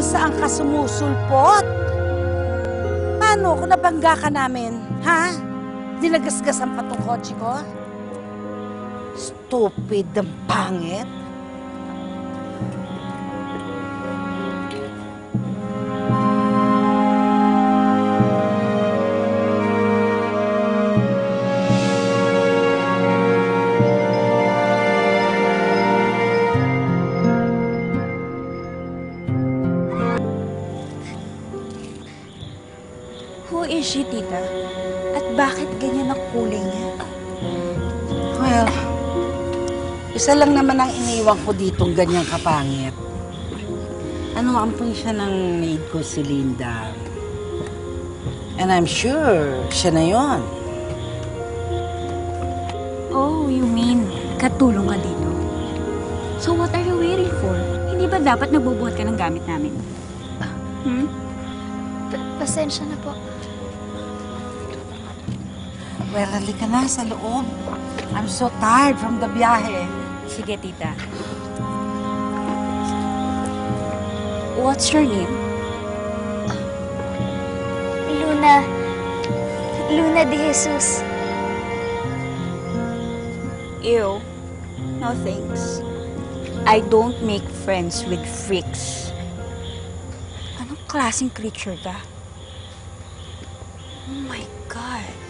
saan ka sumusulpot. Paano kung nabangga ka namin, ha? Dinagasgasan pa tong kotse ko? Stupid ang pangit. Who is she, tita? At bakit ganyan ang kulay niya? Well, isa lang naman ang iniwan ko ditong ganyang kapangit. Ano, ampun siya ng maid ko si Linda. And I'm sure siya na yon. Oh, you mean, katulong ka dito? So what are you waiting for? Hindi ba dapat nagbubuhat ka ng gamit namin? Pasensya na po. Well, halika na sa loob. I'm so tired from the biyahe. Sige, tita. What's your name? Luna. Luna de Jesus. Ew. No thanks. I don't make friends with freaks. Anong klaseng creature ka? Oh my God.